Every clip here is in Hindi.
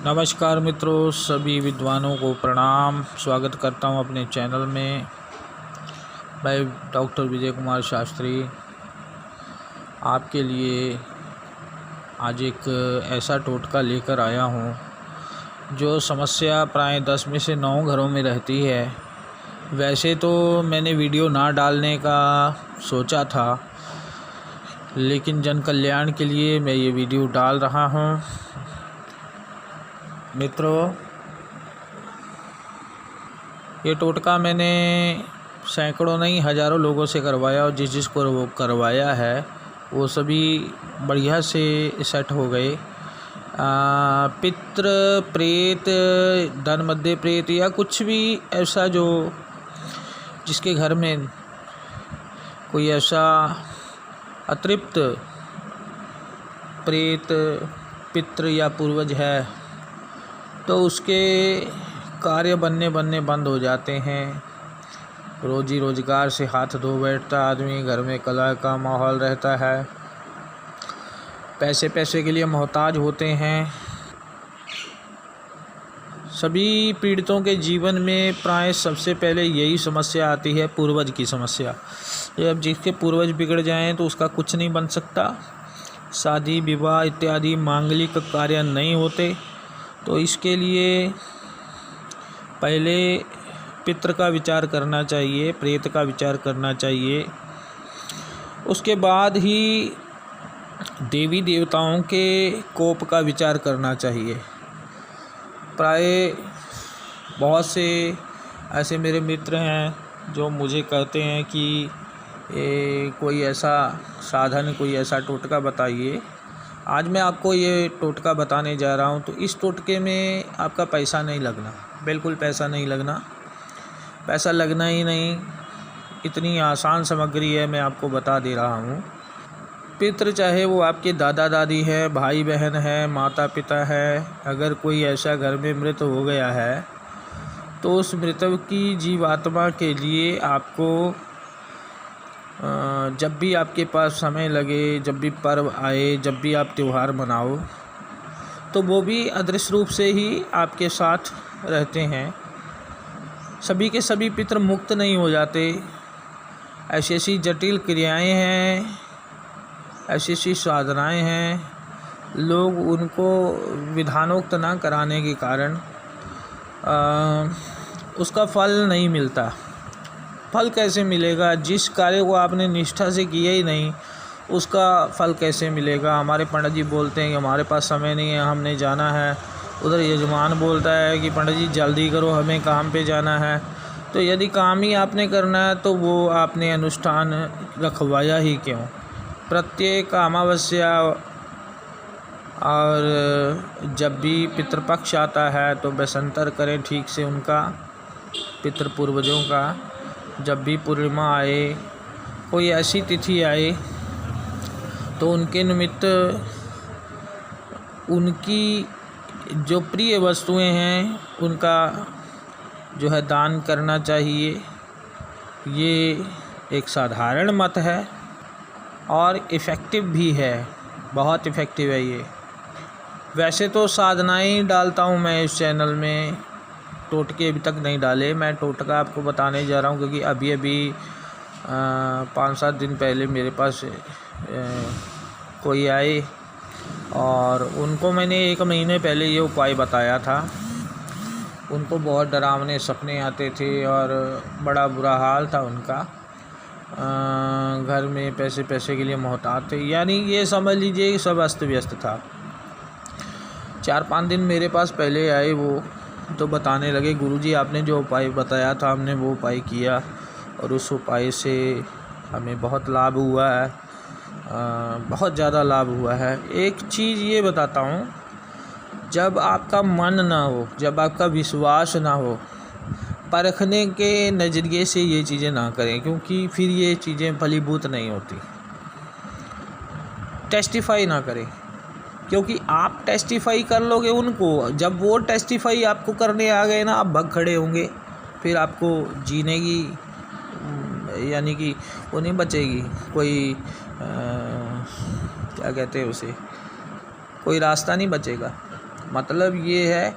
नमस्कार मित्रों, सभी विद्वानों को प्रणाम। स्वागत करता हूं अपने चैनल में। मैं डॉक्टर विजय कुमार शास्त्री आपके लिए आज एक ऐसा टोटका लेकर आया हूं जो समस्या प्राय 10 में से 9 घरों में रहती है। वैसे तो मैंने वीडियो ना डालने का सोचा था, लेकिन जन कल्याण के लिए मैं ये वीडियो डाल रहा हूं। मित्रों, ये टोटका मैंने सैकड़ों नहीं हज़ारों लोगों से करवाया और जिसको वो करवाया है वो सभी बढ़िया से सेट हो गए। पितृ प्रेत, धन मध्य प्रेत या कुछ भी ऐसा जो जिसके घर में कोई ऐसा अतृप्त प्रेत पितृ या पूर्वज है तो उसके कार्य बनने बंद हो जाते हैं। रोजी रोजगार से हाथ धो बैठता आदमी, घर में कलह का माहौल रहता है, पैसे के लिए मोहताज होते हैं। सभी पीड़ितों के जीवन में प्राय सबसे पहले यही समस्या आती है, पूर्वज की समस्या। जब जिसके पूर्वज बिगड़ जाएं तो उसका कुछ नहीं बन सकता। शादी विवाह इत्यादि मांगलिक कार्य नहीं होते। तो इसके लिए पहले पितृ का विचार करना चाहिए, प्रेत का विचार करना चाहिए। उसके बाद ही देवी देवताओं के कोप का विचार करना चाहिए। प्राय बहुत से ऐसे मेरे मित्र हैं जो मुझे कहते हैं कि कोई ऐसा साधन, कोई ऐसा टोटका बताइए। आज मैं आपको ये टोटका बताने जा रहा हूँ। तो इस टोटके में आपका पैसा नहीं लगना, बिल्कुल पैसा नहीं लगना, पैसा लगना ही नहीं। इतनी आसान सामग्री है, मैं आपको बता दे रहा हूँ। पितृ चाहे वो आपके दादा दादी है, भाई बहन है, माता पिता है, अगर कोई ऐसा घर में मृत हो गया है तो उस मृतक की जीवात्मा के लिए आपको जब भी आपके पास समय लगे, जब भी पर्व आए, जब भी आप त्यौहार मनाओ, तो वो भी अदृश्य रूप से ही आपके साथ रहते हैं। सभी के सभी पितृ मुक्त नहीं हो जाते। ऐसी ऐसी जटिल क्रियाएं हैं, ऐसी ऐसी साधनाएं हैं, लोग उनको विधानोक्त ना कराने के कारण उसका फल नहीं मिलता। फल कैसे मिलेगा? जिस कार्य को आपने निष्ठा से किया ही नहीं, उसका फल कैसे मिलेगा? हमारे पंडित जी बोलते हैं कि हमारे पास समय नहीं है, हमने जाना है। उधर यजमान बोलता है कि पंडित जी जल्दी करो, हमें काम पे जाना है। तो यदि काम ही आपने करना है तो वो आपने अनुष्ठान रखवाया ही क्यों? प्रत्येक अमावस्या और जब भी पितृपक्ष आता है तो बसंतर करें ठीक से उनका, पितृ पूर्वजों का। जब भी पूर्णिमा आए, कोई ऐसी तिथि आए तो उनके निमित्त उनकी जो प्रिय वस्तुएं हैं उनका जो है दान करना चाहिए। ये एक साधारण मत है और इफ़ेक्टिव भी है, बहुत इफ़ेक्टिव है ये। वैसे तो साधनाएं डालता हूँ मैं इस चैनल में, टोटके अभी तक नहीं डाले। मैं टोटका आपको बताने जा रहा हूँ क्योंकि अभी 5-7 दिन पहले मेरे पास कोई आए और उनको मैंने 1 महीने पहले ये उपाय बताया था। उनको बहुत डरावने सपने आते थे और बड़ा बुरा हाल था उनका। घर में पैसे के लिए मोहताज थे, यानी ये समझ लीजिए सब अस्त व्यस्त था। 4-5 दिन मेरे पास पहले आए वो, तो बताने लगे गुरुजी आपने जो उपाय बताया था हमने वो उपाय किया और उस उपाय से हमें बहुत लाभ हुआ है, बहुत ज़्यादा लाभ हुआ है। एक चीज़ ये बताता हूँ, जब आपका मन ना हो, जब आपका विश्वास ना हो, परखने के नज़रिए से ये चीज़ें ना करें, क्योंकि फिर ये चीज़ें फलीभूत नहीं होती। टेस्टिफाई ना करें, क्योंकि आप टेस्टिफाई कर लोगे उनको, जब वो टेस्टिफाई आपको करने आ गए ना, आप भग खड़े होंगे। फिर आपको जीने की यानी कि वो नहीं बचेगी, कोई क्या कहते हैं उसे, कोई रास्ता नहीं बचेगा। मतलब ये है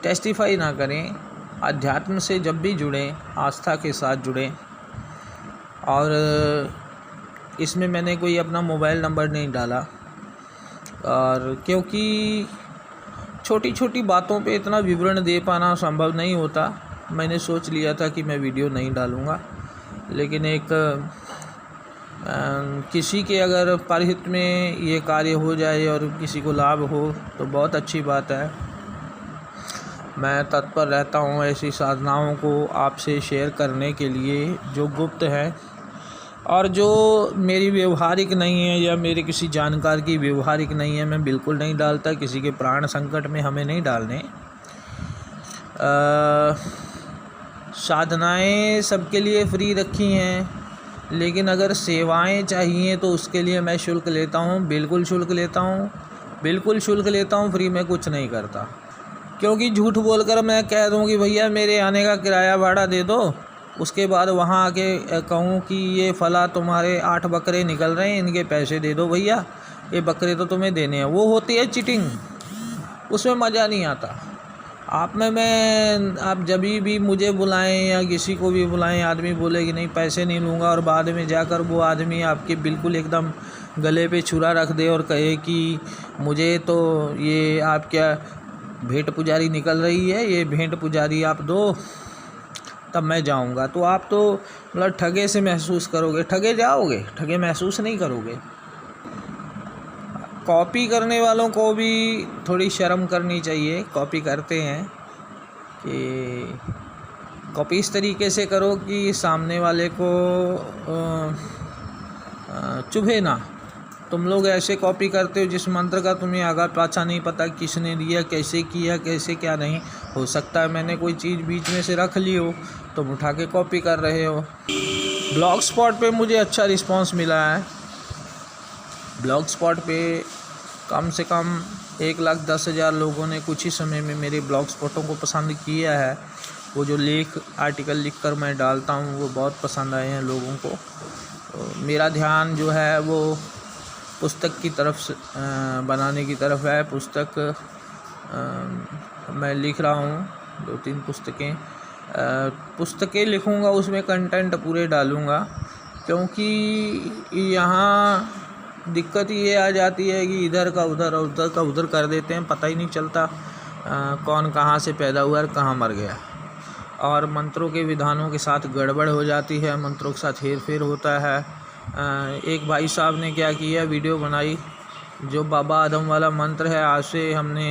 टेस्टिफाई ना करें, अध्यात्म से जब भी जुड़ें आस्था के साथ जुड़ें। और इसमें मैंने कोई अपना मोबाइल नंबर नहीं डाला, और क्योंकि छोटी छोटी बातों पे इतना विवरण दे पाना संभव नहीं होता, मैंने सोच लिया था कि मैं वीडियो नहीं डालूँगा। लेकिन एक किसी के अगर परहित में ये कार्य हो जाए और किसी को लाभ हो तो बहुत अच्छी बात है। मैं तत्पर रहता हूँ ऐसी साधनाओं को आपसे शेयर करने के लिए जो गुप्त है और जो मेरी व्यवहारिक नहीं है या मेरे किसी जानकार की व्यवहारिक नहीं है, मैं बिल्कुल नहीं डालता। किसी के प्राण संकट में हमें नहीं डालने। साधनाएं सबके लिए फ्री रखी हैं, लेकिन अगर सेवाएं चाहिए तो उसके लिए मैं शुल्क लेता हूँ, बिल्कुल शुल्क लेता हूँ, बिल्कुल शुल्क लेता हूँ। फ्री में कुछ नहीं करता, क्योंकि झूठ बोलकर मैं कह दूँ कि भैया मेरे आने का किराया भाड़ा दे दो, उसके बाद वहाँ आके कहूँ कि ये फला तुम्हारे 8 बकरे निकल रहे हैं, इनके पैसे दे दो भैया, ये बकरे तो तुम्हें देने हैं, वो होती है चीटिंग। उसमें मज़ा नहीं आता। आप जब भी मुझे बुलाएं या किसी को भी बुलाएं, आदमी बोले कि नहीं पैसे नहीं लूँगा, और बाद में जाकर वो आदमी आपके बिल्कुल एकदम गले पे छुरा रख दे और कहे कि मुझे तो ये आप क्या भेंट पुजारी निकल रही है, ये भेंट पुजारी आप दो तब मैं जाऊंगा, तो आप तो मतलब ठगे से महसूस करोगे, ठगे जाओगे, ठगे महसूस नहीं करोगे। कॉपी करने वालों को भी थोड़ी शर्म करनी चाहिए। कॉपी करते हैं कि कॉपी इस तरीके से करो कि सामने वाले को चुभे ना। तुम लोग ऐसे कॉपी करते हो जिस मंत्र का तुम्हें आगा पाछा नहीं पता, किसने दिया, कैसे किया, कैसे क्या नहीं। हो सकता है मैंने कोई चीज़ बीच में से रख ली हो, तुम उठा के कॉपी कर रहे हो। ब्लॉग स्पॉट पे मुझे अच्छा रिस्पांस मिला है। ब्लॉग स्पॉट पे कम से कम 1,10,000 लोगों ने कुछ ही समय में मेरे ब्लॉग स्पॉटों को पसंद किया है। वो जो लेख आर्टिकल लिख कर मैं डालता हूँ वो बहुत पसंद आए हैं लोगों को। तो मेरा ध्यान जो है वो पुस्तक की तरफ से बनाने की तरफ है। पुस्तक मैं लिख रहा हूँ 2-3 पुस्तकें लिखूँगा, उसमें कंटेंट पूरे डालूँगा, क्योंकि यहाँ दिक्कत ये आ जाती है कि इधर का उधर और उधर का उधर कर देते हैं, पता ही नहीं चलता कौन कहाँ से पैदा हुआ और कहाँ मर गया। और मंत्रों के विधानों के साथ गड़बड़ हो जाती है, मंत्रों के साथ हेर फेर होता है। एक भाई साहब ने क्या किया, वीडियो बनाई, जो बाबा आदम वाला मंत्र है आज से हमने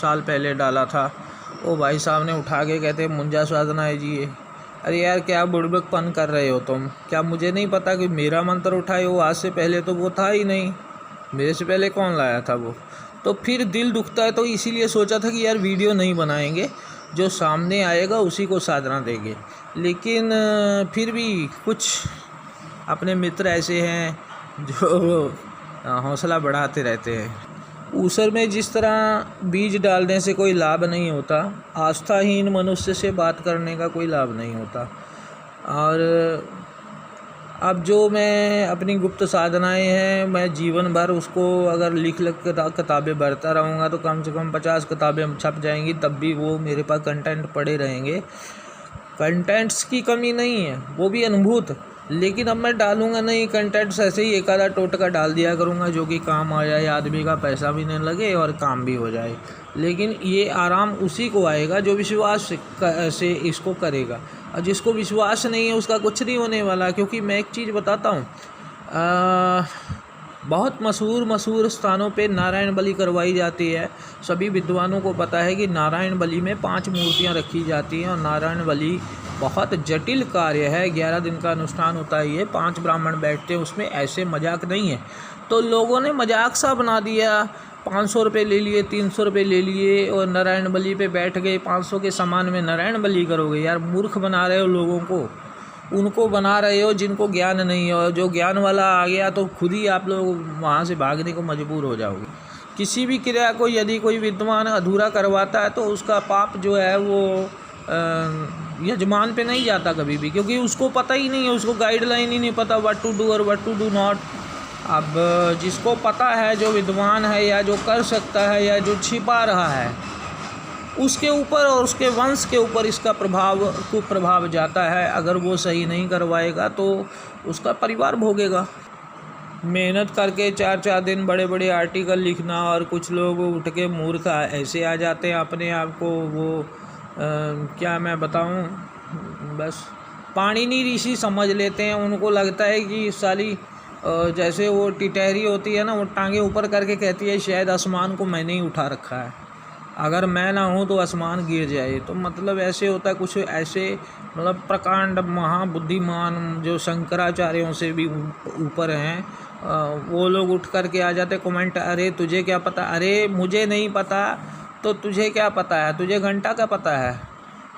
साल पहले डाला था, वो भाई साहब ने उठा के कहते मुंजा साधना है जी ये। अरे यार क्या बुड़बकपन कर रहे हो तुम? क्या मुझे नहीं पता कि मेरा मंत्र उठाए हो? आज से पहले तो वो था ही नहीं, मेरे से पहले कौन लाया था वो? तो फिर दिल दुखता है। तो इसीलिए सोचा था कि यार वीडियो नहीं बनाएंगे, जो सामने आएगा उसी को साधना देंगे। लेकिन फिर भी कुछ अपने मित्र ऐसे हैं जो हौसला बढ़ाते रहते हैं। ऊसर में जिस तरह बीज डालने से कोई लाभ नहीं होता, आस्थाहीन मनुष्य से बात करने का कोई लाभ नहीं होता। और अब जो मैं अपनी गुप्त साधनाएं हैं, मैं जीवन भर उसको अगर लिख किताबें भरता रहूँगा तो कम से कम 50 किताबें छप जाएंगी, तब भी वो मेरे पास कंटेंट पड़े रहेंगे। कंटेंट्स की कमी नहीं है, वो भी अनुभूत। लेकिन अब मैं डालूंगा नहीं कंटेंट्स, ऐसे ही एक आधा टोटका डाल दिया करूंगा जो कि काम आ जाए, आदमी का पैसा भी नहीं लगे और काम भी हो जाए। लेकिन ये आराम उसी को आएगा जो विश्वास से इसको करेगा, और जिसको विश्वास नहीं है उसका कुछ नहीं होने वाला। क्योंकि मैं एक चीज़ बताता हूँ, बहुत मशहूर स्थानों पे नारायण बलि करवाई जाती है। सभी विद्वानों को पता है कि नारायण बलि में 5 मूर्तियाँ रखी जाती हैं, और नारायण बलि बहुत जटिल कार्य है। 11 दिन का अनुष्ठान होता है, ये 5 ब्राह्मण बैठते हैं, उसमें ऐसे मजाक नहीं है। तो लोगों ने मजाक सा बना दिया, 500 रुपये ले लिए, 300 रुपये ले लिए और नारायण बलि पे बैठ गए। 500 के सामान में नारायण बलि करोगे? यार मूर्ख बना रहे हो लोगों को, उनको बना रहे हो जिनको ज्ञान नहीं है। और जो ज्ञान वाला आ गया तो खुद ही आप लोग वहाँ से भागने को मजबूर हो जाओगे। किसी भी क्रिया को यदि कोई विद्वान अधूरा करवाता है तो उसका पाप जो है वो यजमान पे नहीं जाता कभी भी, क्योंकि उसको पता ही नहीं है, उसको गाइडलाइन ही नहीं पता व्हाट टू डू और व्हाट टू डू नॉट। अब जिसको पता है, जो विद्वान है या जो कर सकता है या जो छिपा रहा है, उसके ऊपर और उसके वंश के ऊपर इसका कुप्रभाव जाता है। अगर वो सही नहीं करवाएगा तो उसका परिवार भोगेगा। मेहनत करके 4-4 दिन बड़े बड़े आर्टिकल लिखना, और कुछ लोग उठ के मूर्ख ऐसे आ जाते हैं अपने आप को, वो क्या मैं बताऊं, बस पाणिनि ऋषि समझ लेते हैं। उनको लगता है कि साली जैसे वो टिटहरी होती है ना, वो टांगे ऊपर करके कहती है शायद आसमान को मैंने ही उठा रखा है, अगर मैं ना हूँ तो आसमान गिर जाए। तो मतलब ऐसे होता है, कुछ ऐसे मतलब प्रकांड महाबुद्धिमान जो शंकराचार्यों से भी ऊपर हैं, वो लोग उठ करके आ जाते कमेंट, अरे तुझे क्या पता, अरे मुझे नहीं पता तो तुझे क्या पता है, तुझे घंटा का पता है,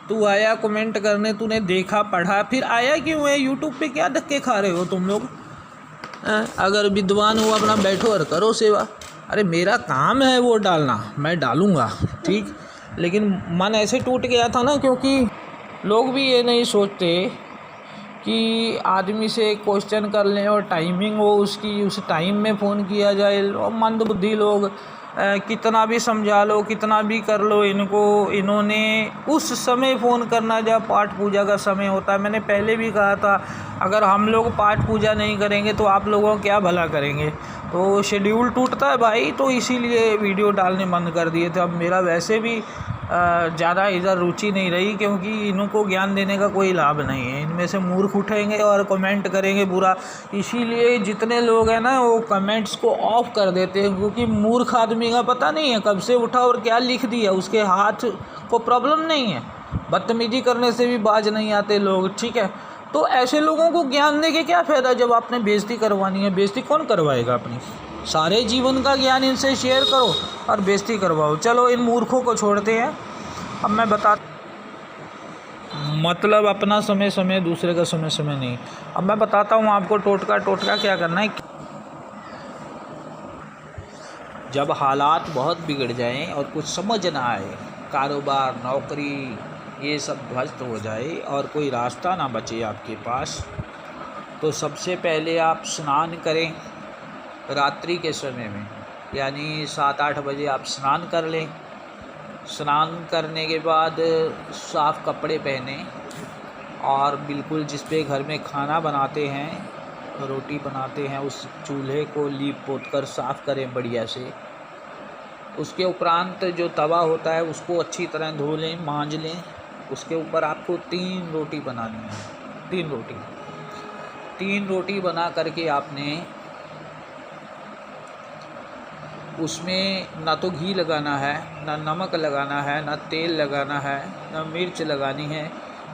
तू आया कमेंट करने, तूने देखा पढ़ा, फिर आया क्यों है यूट्यूब पे, क्या धक्के खा रहे हो तुम लोग? अगर विद्वान हो अपना बैठो और करो सेवा। अरे मेरा काम है वो डालना, मैं डालूँगा ठीक, लेकिन मन ऐसे टूट गया था ना, क्योंकि लोग भी ये नहीं सोचते कि आदमी से क्वेश्चन कर लें और टाइमिंग हो उसकी, उस टाइम में फ़ोन किया जाए। और मंदबुद्धि लोग कितना भी समझा लो, कितना भी कर लो, इन्होंने उस समय फ़ोन करना जब पाठ पूजा का समय होता है। मैंने पहले भी कहा था, अगर हम लोग पाठ पूजा नहीं करेंगे तो आप लोगों को क्या भला करेंगे। तो शेड्यूल टूटता है भाई, तो इसीलिए वीडियो डालने बंद कर दिए थे। अब मेरा वैसे भी ज़्यादा इधर रुचि नहीं रही, क्योंकि इनको ज्ञान देने का कोई लाभ नहीं है। इनमें से मूर्ख उठेंगे और कमेंट करेंगे बुरा, इसीलिए जितने लोग हैं ना वो कमेंट्स को ऑफ कर देते हैं, क्योंकि मूर्ख आदमी का पता नहीं है कब से उठा और क्या लिख दिया, उसके हाथ को प्रॉब्लम नहीं है। बदतमीजी करने से भी बाज नहीं आते लोग, ठीक है। तो ऐसे लोगों को ज्ञान दे के क्या फ़ायदा जब आपने बेइज्जती करवानी है। बेइज्जती कौन करवाएगा अपनी? सारे जीवन का ज्ञान इनसे शेयर करो और बेइज्जती करवाओ। चलो इन मूर्खों को छोड़ते हैं। अब मैं मतलब अपना समय समय, दूसरे का समय समय नहीं। अब मैं बताता हूँ आपको टोटका क्या करना है। जब हालात बहुत बिगड़ जाएं और कुछ समझ ना आए, कारोबार, नौकरी, ये सब ध्वस्त हो जाए और कोई रास्ता ना बचे आपके पास, तो सबसे पहले आप स्नान करें रात्रि के समय में, यानी 7-8 बजे आप स्नान कर लें। स्नान करने के बाद साफ़ कपड़े पहने और बिल्कुल जिस पे घर में खाना बनाते हैं, रोटी बनाते हैं, उस चूल्हे को लीप पोत कर साफ़ करें बढ़िया से। उसके उपरांत जो तवा होता है उसको अच्छी तरह धो लें, मांज लें। उसके ऊपर आपको 3 रोटी बनानी है। 3 रोटी बना करके आपने उसमें ना तो घी लगाना है, ना नमक लगाना है, ना तेल लगाना है, ना मिर्च लगानी है।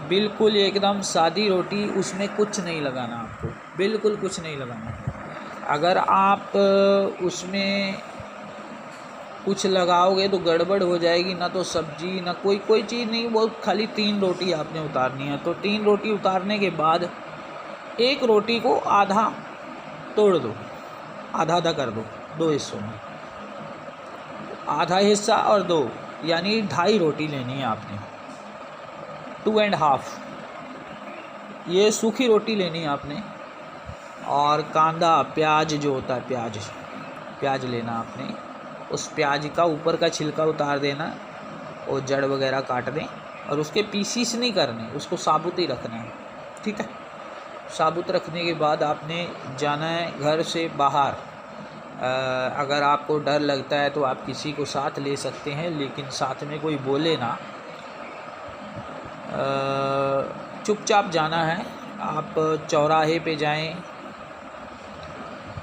बिल्कुल एकदम सादी रोटी, उसमें कुछ नहीं लगाना आपको, बिल्कुल कुछ नहीं लगाना। अगर आप उसमें कुछ लगाओगे तो गड़बड़ हो जाएगी, ना तो सब्जी ना कोई चीज़ नहीं, वो खाली 3 रोटी आपने उतारनी है। तो 3 रोटी उतारने के बाद एक रोटी को आधा तोड़ दो, आधा कर दो 2 हिस्सों में, आधा हिस्सा और 2, यानी 2.5 रोटी लेनी है आपने, 2.5 ये सूखी रोटी लेनी है आपने। और कांदा, प्याज जो होता है, प्याज लेना आपने। उस प्याज का ऊपर का छिलका उतार देना और जड़ वगैरह काट दें, और उसके पीसीस नहीं करने, उसको साबुत ही रखना है, ठीक है। साबुत रखने के बाद आपने जाना है घर से बाहर। अगर आपको डर लगता है तो आप किसी को साथ ले सकते हैं, लेकिन साथ में कोई बोले ना, चुपचाप जाना है। आप चौराहे पे जाएं,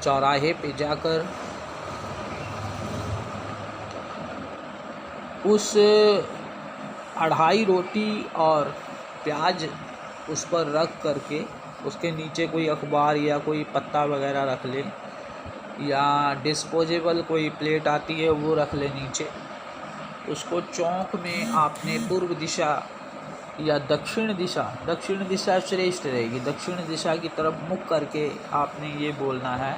चौराहे पे जाकर उस 2.5 रोटी और प्याज उस पर रख करके उसके नीचे कोई अखबार या कोई पत्ता वगैरह रख लें, या डिस्पोजेबल कोई प्लेट आती है वो रख लें नीचे। उसको चौक में आपने पूर्व दिशा या दक्षिण दिशा श्रेष्ठ रहेगी, दक्षिण दिशा की तरफ मुख करके आपने ये बोलना है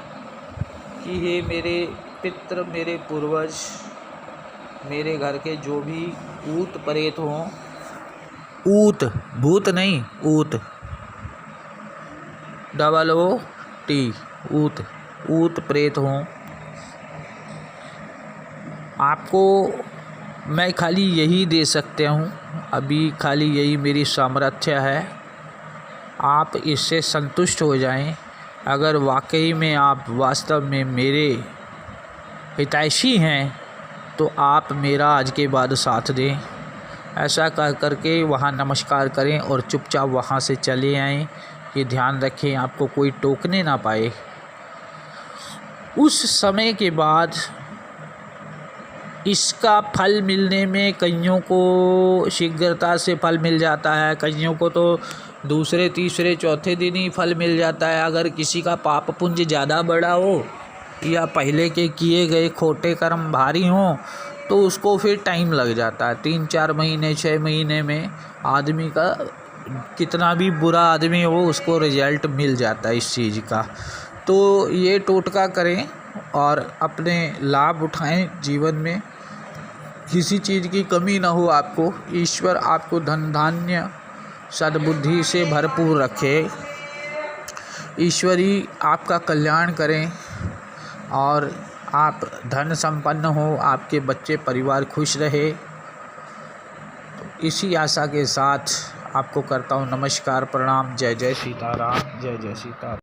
कि हे मेरे पितृ, मेरे पूर्वज, मेरे घर के जो भी ऊत प्रेत हों, ऊत भूत नहीं, ऊत, OOT, ऊत, ऊत प्रेत हों। आपको मैं खाली यही दे सकता हूँ, अभी खाली यही मेरी सामर्थ्य है। आप इससे संतुष्ट हो जाएं। अगर वाकई में आप वास्तव में मेरे हितैषी हैं तो आप मेरा आज के बाद साथ दें। ऐसा कह करके वहाँ नमस्कार करें और चुपचाप वहाँ से चले आएं। ये ध्यान रखें आपको कोई टोकने ना पाए। उस समय के बाद इसका फल मिलने में कईयों को शीघ्रता से फल मिल जाता है, कईयों को तो दूसरे तीसरे चौथे दिन ही फल मिल जाता है। अगर किसी का पाप पुंज ज़्यादा बड़ा हो या पहले के किए गए खोटे कर्म भारी हों तो उसको फिर टाइम लग जाता है। 3-4 महीने 6 महीने में आदमी का, कितना भी बुरा आदमी हो, उसको रिजल्ट मिल जाता है इस चीज़ का। तो ये टोटका करें और अपने लाभ उठाएं। जीवन में किसी चीज़ की कमी ना हो आपको। ईश्वर आपको धन धान्य सद्बुद्धि से भरपूर रखे। ईश्वर ही आपका कल्याण करें और आप धन संपन्न हो, आपके बच्चे परिवार खुश रहे। तो इसी आशा के साथ आपको करता हूँ नमस्कार, प्रणाम। जय जय सीताराम, जय जय सीताराम।